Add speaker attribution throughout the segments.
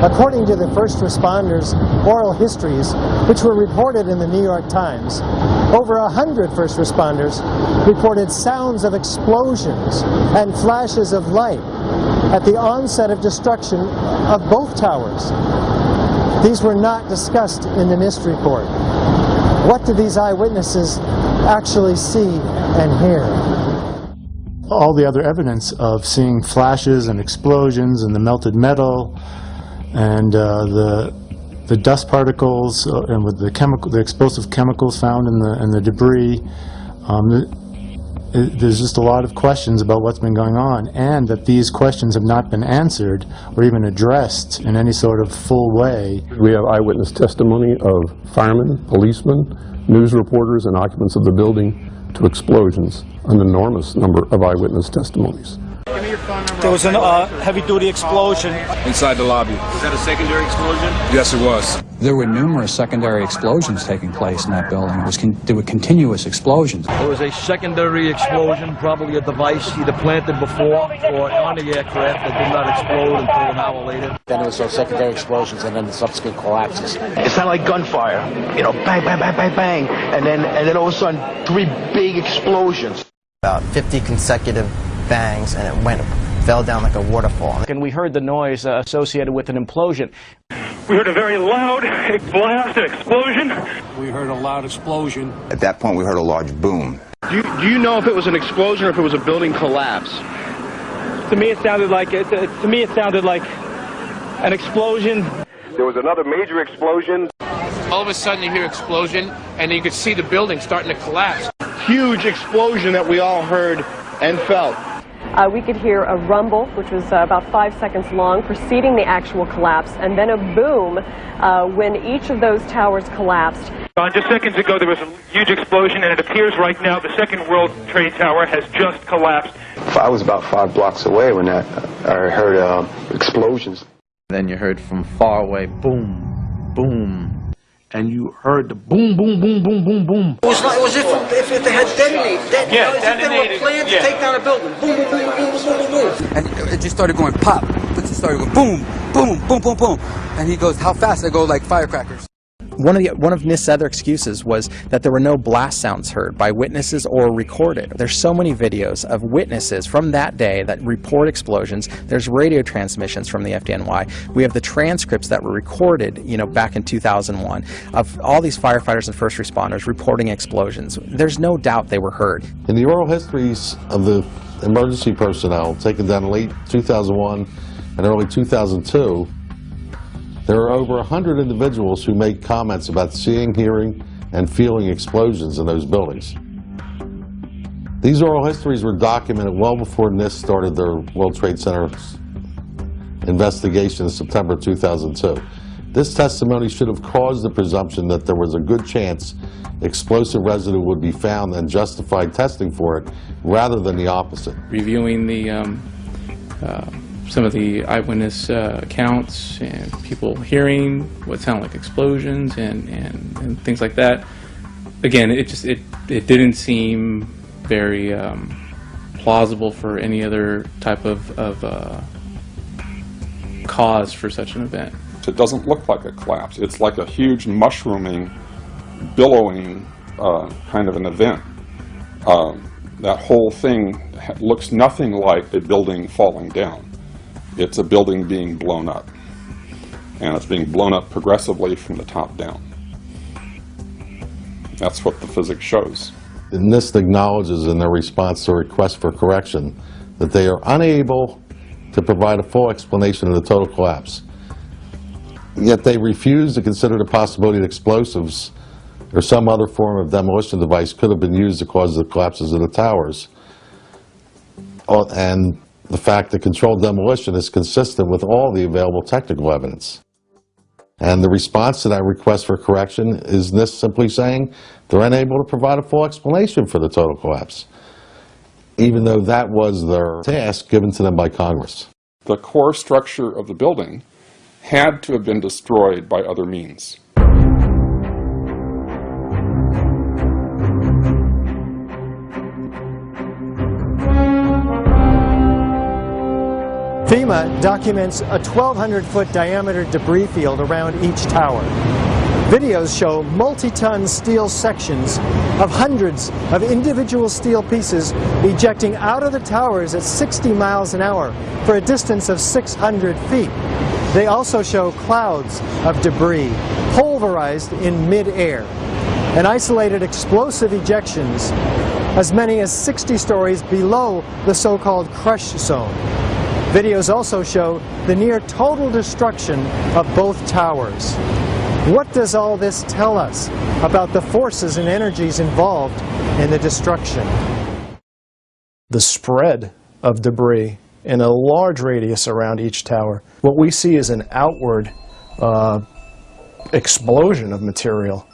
Speaker 1: According to the first responders' oral histories, which were reported in the New York Times, over 100 first responders reported sounds of explosions and flashes of light at the onset of destruction of both towers. These were not discussed in the NIST report. What did these eyewitnesses actually see and hear?
Speaker 2: All the other evidence of seeing flashes and explosions and the melted metal and the dust particles and with the explosive chemicals found in the debris, there's just a lot of questions about what's been going on, and that these questions have not been answered or even addressed in any sort of full way.
Speaker 3: We have eyewitness testimony of firemen, policemen, news reporters, and occupants of the building to explosions. An enormous number of eyewitness testimonies.
Speaker 4: There was a heavy-duty explosion
Speaker 5: inside the lobby.
Speaker 6: Was that a secondary explosion?
Speaker 5: Yes, it was.
Speaker 7: There were numerous secondary explosions taking place in that building. There were continuous explosions.
Speaker 8: There was a secondary explosion, probably a device either planted before or on the aircraft that did not explode until an hour later.
Speaker 9: Then there was those secondary explosions and then the subsequent collapses.
Speaker 10: It sounded like gunfire, you know, bang, bang, bang, bang, bang, and then all of a sudden 3 big explosions.
Speaker 11: About 50 consecutive bangs, and it fell down like a waterfall.
Speaker 12: And we heard the noise associated with an implosion.
Speaker 13: We heard a very loud blast, an explosion.
Speaker 14: We heard a loud explosion.
Speaker 15: At that point, we heard a large boom.
Speaker 16: Do you know if it was an explosion or if it was a building collapse?
Speaker 13: To me, it sounded like an explosion.
Speaker 17: There was another major explosion.
Speaker 18: All of a sudden, you hear explosion, and you could see the building starting to collapse.
Speaker 16: Huge explosion that we all heard and felt.
Speaker 19: We could hear a rumble, which was about 5 seconds long, preceding the actual collapse, and then a boom when each of those towers collapsed.
Speaker 13: Just seconds ago, there was a huge explosion, and it appears right now the Second World Trade Tower has just collapsed.
Speaker 20: I was about 5 blocks away when I heard explosions.
Speaker 3: Then you heard from far away, boom, boom. And you heard the boom, boom, boom, boom, boom, boom.
Speaker 7: It was if they had detonated.
Speaker 13: Yeah,
Speaker 7: as if they were planned to take down a building. Boom, boom, boom, boom, boom, boom, boom.
Speaker 3: And it just started going pop. It just started going boom, boom, boom, boom, boom. And he goes, how fast? I go like firecrackers.
Speaker 11: One of NIST's other excuses was that there were no blast sounds heard by witnesses or recorded. There's so many videos of witnesses from that day that report explosions. There's radio transmissions from the FDNY. We have the transcripts that were recorded, back in 2001 of all these firefighters and first responders reporting explosions. There's no doubt they were heard.
Speaker 5: In the oral histories of the emergency personnel taken down in late 2001 and early 2002, there are over 100 individuals who made comments about seeing, hearing, and feeling explosions in those buildings. These oral histories were documented well before NIST started their World Trade Center investigation in September 2002. This testimony should have caused the presumption that there was a good chance explosive residue would be found and justified testing for it, rather than the opposite.
Speaker 16: Reviewing some of the eyewitness accounts and people hearing what sounded like explosions and things like that. Again, it didn't seem very plausible for any other type of cause for such an event.
Speaker 19: It doesn't look like a collapse. It's like a huge mushrooming, billowing kind of an event. That whole thing looks nothing like a building falling down. It's a building being blown up, and it's being blown up progressively from the top down. That's what the physics shows.
Speaker 5: NIST acknowledges in their response to a request for correction that they are unable to provide a full explanation of the total collapse. Yet they refuse to consider the possibility that explosives or some other form of demolition device could have been used to cause the collapses of the towers. And the fact that controlled demolition is consistent with all the available technical evidence. And the response to that request for correction is NIST simply saying they're unable to provide a full explanation for the total collapse, even though that was their task given to them by Congress.
Speaker 19: The core structure of the building had to have been destroyed by other means.
Speaker 1: FEMA documents a 1,200-foot diameter debris field around each tower. Videos show multi-ton steel sections of hundreds of individual steel pieces ejecting out of the towers at 60 miles an hour for a distance of 600 feet. They also show clouds of debris pulverized in mid-air and isolated explosive ejections as many as 60 stories below the so-called crush zone. Videos also show the near total destruction of both towers. What does all this tell us about the forces and energies involved in the destruction? The spread of debris in a large radius around each tower. What we see is an outward explosion of material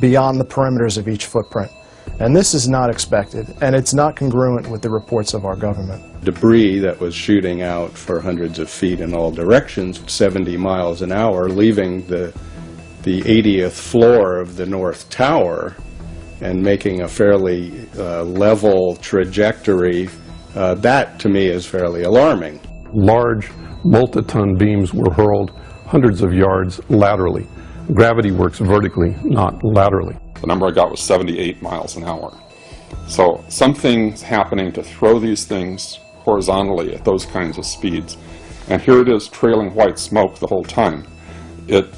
Speaker 1: beyond the perimeters of each footprint. And this is not expected, and it's not congruent with the reports of our government.
Speaker 6: Debris that was shooting out for hundreds of feet in all directions, 70 miles an hour, leaving the 80th floor of the North Tower and making a fairly level trajectory, that to me is fairly alarming.
Speaker 3: Large multi-ton beams were hurled hundreds of yards laterally. Gravity works vertically, not laterally.
Speaker 19: The number I got was 78 miles an hour. So something's happening to throw these things horizontally at those kinds of speeds. And here it is trailing white smoke the whole time. It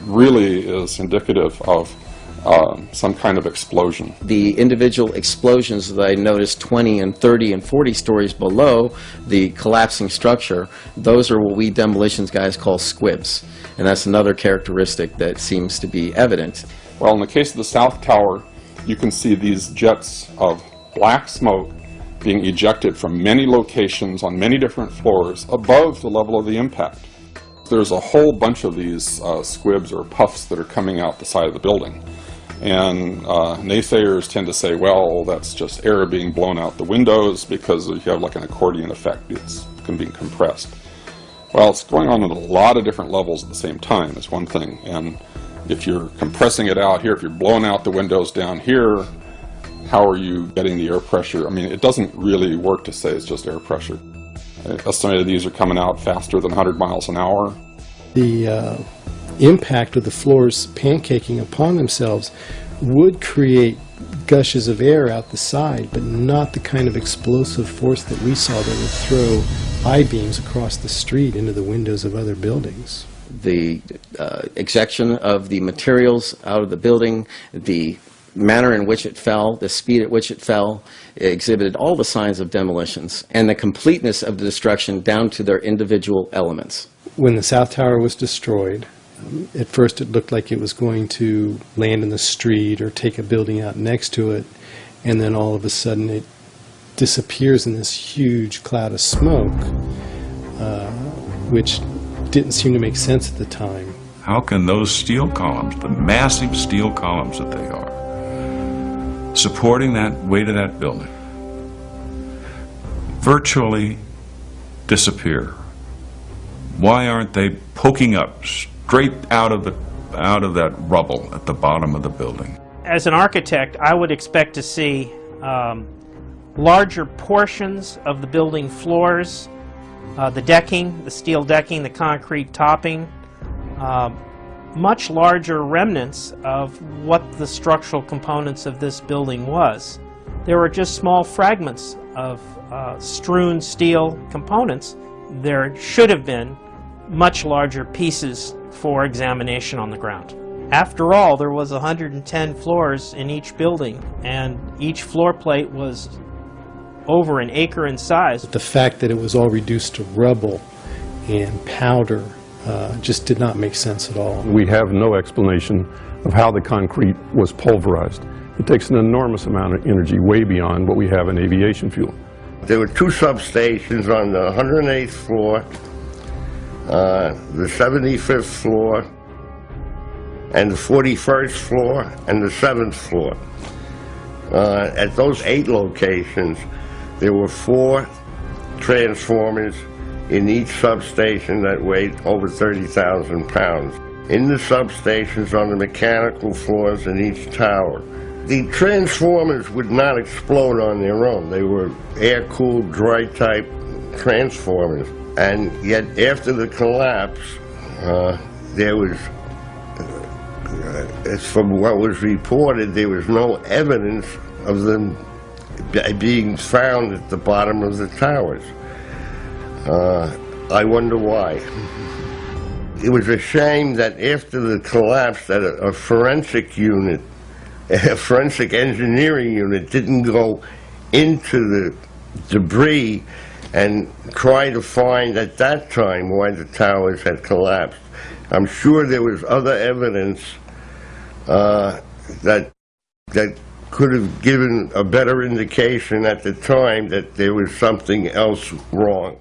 Speaker 19: really is indicative of some kind of explosion.
Speaker 21: The individual explosions that I noticed 20 and 30 and 40 stories below the collapsing structure, those are what we demolitions guys call squibs. And that's another characteristic that seems to be evident.
Speaker 19: Well, in the case of the South Tower, you can see these jets of black smoke being ejected from many locations on many different floors above the level of the impact. There's a whole bunch of these squibs or puffs that are coming out the side of the building. And naysayers tend to say, well, that's just air being blown out the windows because you have like an accordion effect. It's being compressed. Well, it's going on at a lot of different levels at the same time is one thing. And if you're compressing it out here, if you're blowing out the windows down here, how are you getting the air pressure? I mean, it doesn't really work to say it's just air pressure. I estimated these are coming out faster than 100 miles an hour.
Speaker 22: The impact of the floors pancaking upon themselves would create gushes of air out the side, but not the kind of explosive force that we saw that would throw I-beams across the street into the windows of other buildings.
Speaker 21: The ejection of the materials out of the building, the manner in which it fell, the speed at which it fell, exhibited all the signs of demolitions and the completeness of the destruction down to their individual elements.
Speaker 22: When the South Tower was destroyed, at first it looked like it was going to land in the street or take a building out next to it, and then all of a sudden it disappears in this huge cloud of smoke, which didn't seem to make sense at the time.
Speaker 23: How can those steel columns, the massive steel columns that they are, supporting that weight of that building, virtually disappear? Why aren't they poking up straight out of that rubble at the bottom of the building?
Speaker 24: As an architect, I would expect to see larger portions of the building floors, the decking, the steel decking, the concrete topping, much larger remnants of what the structural components of this building was. There were just small fragments of strewn steel components. There should have been much larger pieces for examination on the ground. After all, there was 110 floors in each building, and each floor plate was over an acre in size.
Speaker 22: The fact that it was all reduced to rubble and powder just did not make sense at all.
Speaker 3: We have no explanation of how the concrete was pulverized. It takes an enormous amount of energy, way beyond what we have in aviation fuel.
Speaker 25: There were two substations on the 108th floor, the 75th floor, and the 41st floor, and the 7th floor. At those 8 locations, there were 4 transformers in each substation that weighed over 30,000 pounds. In the substations on the mechanical floors in each tower, the transformers would not explode on their own. They were air-cooled, dry-type transformers. And yet after the collapse, there was, as from what was reported, there was no evidence of them being found at the bottom of the towers. I wonder why. It was a shame that after the collapse that a forensic unit, a forensic engineering unit didn't go into the debris and try to find at that time why the towers had collapsed. I'm sure there was other evidence that could have given a better indication at the time that there was something else wrong.